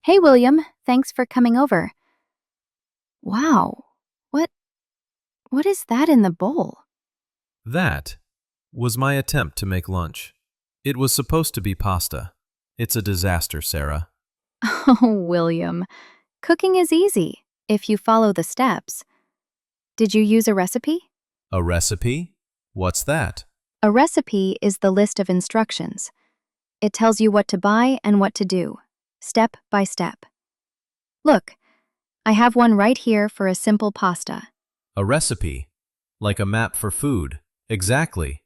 Hey, William. Thanks for coming over. Wow. What what is that in the bowl? That was my attempt to make lunch. It was supposed to be pasta. It's a disaster, Sarah. Oh, William. Cooking is easy if you follow the steps. Did you use a recipe? A recipe? What's that? A recipe is the list of instructions. It tells you what to buy and what to do, step by step. Look, I have one right here for a simple pasta. A recipe? Like a map for food. Exactly.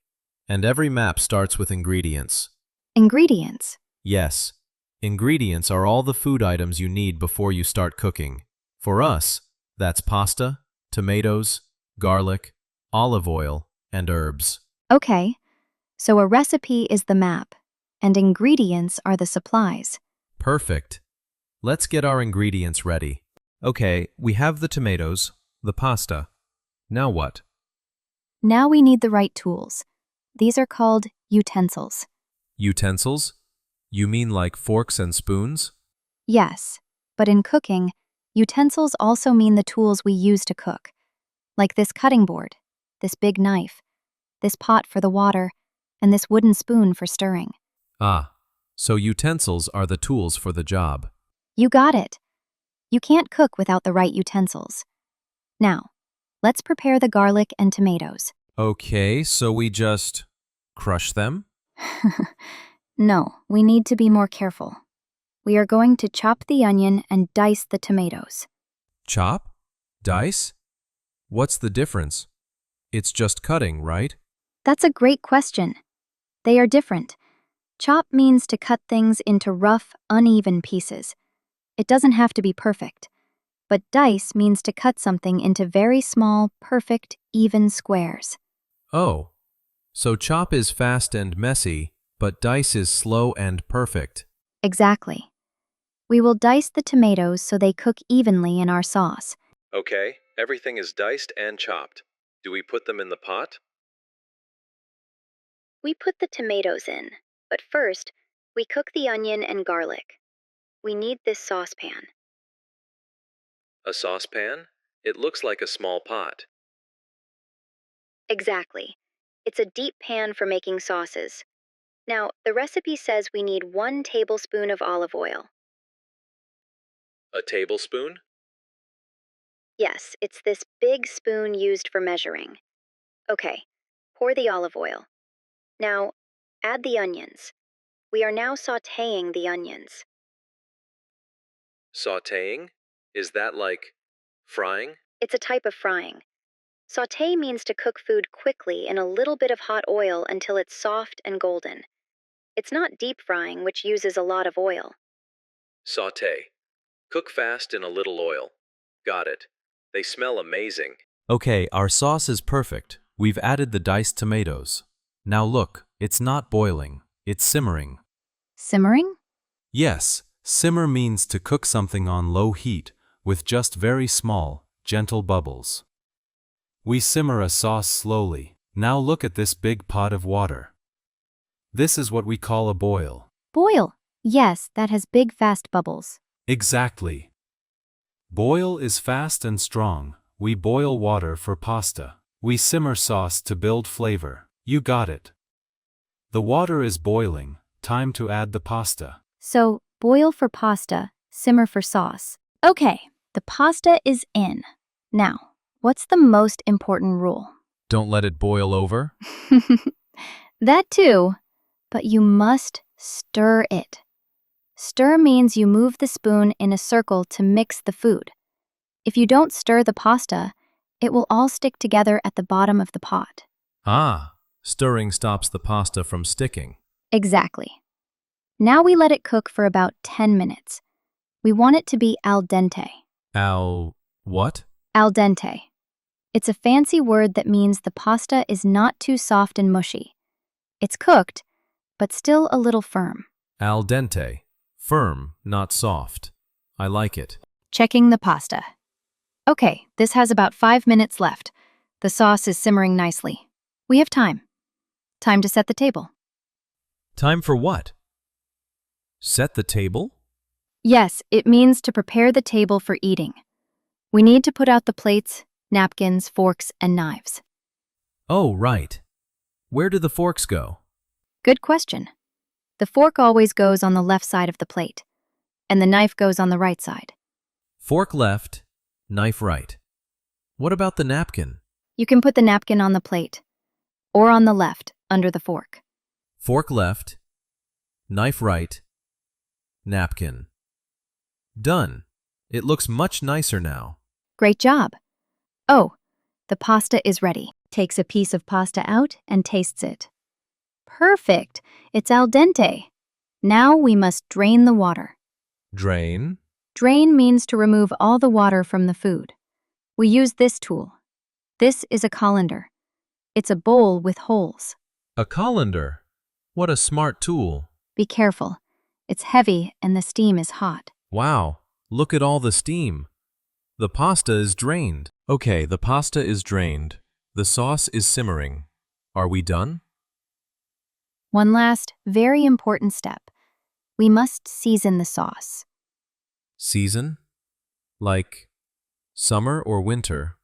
And every map starts with ingredients. Ingredients. Yes, ingredients are all the food items you need before you start cooking. For us, that's pasta, tomatoes, garlic, olive oil, and herbs. Okay, so a recipe is the map, and ingredients are the supplies. Perfect. Let's get our ingredients ready. Okay, we have the tomatoes, the pasta. Now what? Now we need the right tools. These are called utensils. Utensils? You mean like forks and spoons? Yes, but in cooking, utensils also mean the tools we use to cook, like this cutting board, this big knife, this pot for the water, and this wooden spoon for stirring. Ah, so utensils are the tools for the job. You got it. You can't cook without the right utensils. Now, let's prepare the garlic and tomatoes. Okay, so we just crush them? No, we need to be more careful. We are going to chop the onion and dice the tomatoes. Chop? Dice? What's the difference? It's just cutting, right? That's a great question. They are different. Chop means to cut things into rough, uneven pieces. It doesn't have to be perfect. But dice means to cut something into very small, perfect, even squares. Oh, so chop is fast and messy, but dice is slow and perfect. Exactly. We will dice the tomatoes so they cook evenly in our sauce. Okay, everything is diced and chopped. Do we put them in the pot? We put the tomatoes in, but first, we cook the onion and garlic. We need this saucepan. A saucepan? It looks like a small pot. Exactly. It's a deep pan for making sauces. Now, the recipe says we need 1 tablespoon of olive oil. A tablespoon? Yes, it's this big spoon used for measuring. Okay, pour the olive oil. Now, add the onions. We are now sautéing the onions. Sautéing? Is that like frying? It's a type of frying. Sauté means to cook food quickly in a little bit of hot oil until it's soft and golden. It's not deep frying, which uses a lot of oil. Sauté. Cook fast in a little oil. Got it. They smell amazing. Okay, our sauce is perfect. We've added the diced tomatoes. Now look, it's not boiling. It's simmering. Simmering? Yes, simmer means to cook something on low heat with just very small, gentle bubbles. We simmer a sauce slowly. Now look at this big pot of water. This is what we call a boil. Boil. Yes, that has big, fast bubbles. Exactly. Boil is fast and strong. We boil water for pasta. We simmer sauce to build flavor. You got it. The water is boiling. Time to add the pasta. So, boil for pasta, simmer for sauce. Okay, the pasta is in. Now, what's the most important rule? Don't let it boil over. That too, but you must stir it. Stir means you move the spoon in a circle to mix the food. If you don't stir the pasta, it will all stick together at the bottom of the pot. Ah, stirring stops the pasta from sticking. Exactly. Now we let it cook for about 10 minutes. We want it to be al dente. What? Al dente. It's a fancy word that means the pasta is not too soft and mushy. It's cooked, but still a little firm. Al dente. Firm, not soft. I like it. Checking the pasta. Okay, this has about 5 minutes left. The sauce is simmering nicely. We have time. Time to set the table. Time for what? Set the table? Yes, it means to prepare the table for eating. We need to put out the plates, napkins, forks, and knives. Oh, right. Where do the forks go? Good question. The fork always goes on the left side of the plate, and the knife goes on the right side. Fork left, knife right. What about the napkin? You can put the napkin on the plate, or on the left, under the fork. Fork left, knife right, napkin. Done. It looks much nicer now. Great job. Oh, the pasta is ready. Takes a piece of pasta out and tastes it. Perfect. It's al dente. Now we must drain the water. Drain. Drain means to remove all the water from the food. We use this tool. This is a colander. It's a bowl with holes. A colander. What a smart tool. Be careful. It's heavy and the steam is hot. Wow, look at all the steam. The pasta is drained. Okay, the pasta is drained. The sauce is simmering. Are we done? One last, very important step. We must season the sauce. Season? Like summer or winter?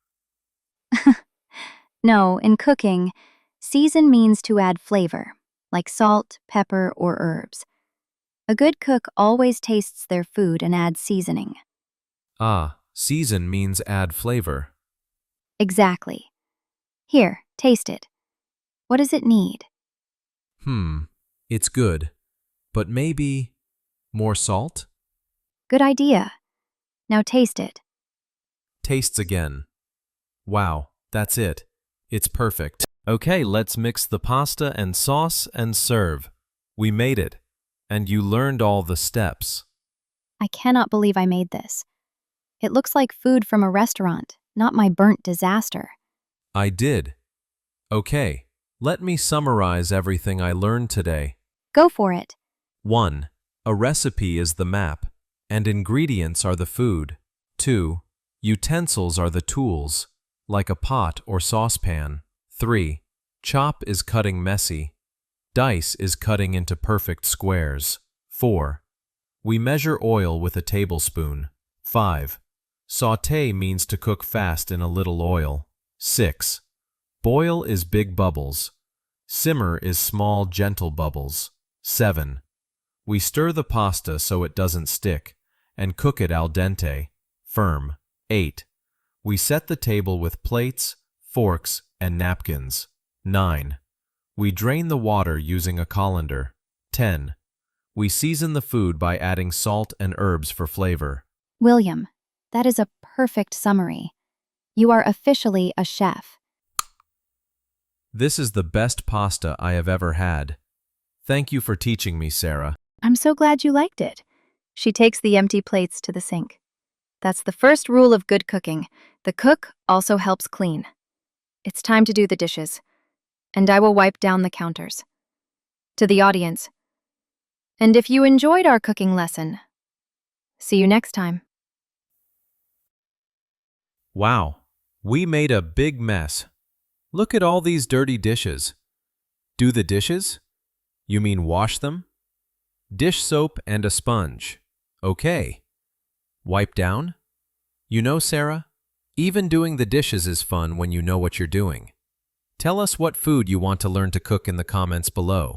No, in cooking, season means to add flavor, like salt, pepper, or herbs. A good cook always tastes their food and adds seasoning. Ah, season means add flavor. Exactly. Here, taste it. What does it need? It's good. But maybe more salt? Good idea. Now taste it. Tastes again. Wow, that's it. It's perfect. Okay, let's mix the pasta and sauce and serve. We made it. And you learned all the steps. I cannot believe I made this. It looks like food from a restaurant, not my burnt disaster. I did. Okay, let me summarize everything I learned today. Go for it. 1. A recipe is the map, and ingredients are the food. 2. Utensils are the tools, like a pot or saucepan. 3. Chop is cutting messy. Dice is cutting into perfect squares. 4. We measure oil with a tablespoon. 5. Sauté means to cook fast in a little oil. 6. Boil is big bubbles. Simmer is small, gentle bubbles. 7. We stir the pasta so it doesn't stick, and cook it al dente, firm. 8. We set the table with plates, forks, and napkins. 9. We drain the water using a colander. 10. We season the food by adding salt and herbs for flavor. William, that is a perfect summary. You are officially a chef. This is the best pasta I have ever had. Thank you for teaching me, Sarah. I'm so glad you liked it. She takes the empty plates to the sink. That's the first rule of good cooking. The cook also helps clean. It's time to do the dishes, and I will wipe down the counters. To the audience, and if you enjoyed our cooking lesson, see you next time. Wow, we made a big mess. Look at all these dirty dishes. Do the dishes? You mean wash them? Dish soap and a sponge. Okay. Wipe down? You know, Sarah, even doing the dishes is fun when you know what you're doing. Tell us what food you want to learn to cook in the comments below.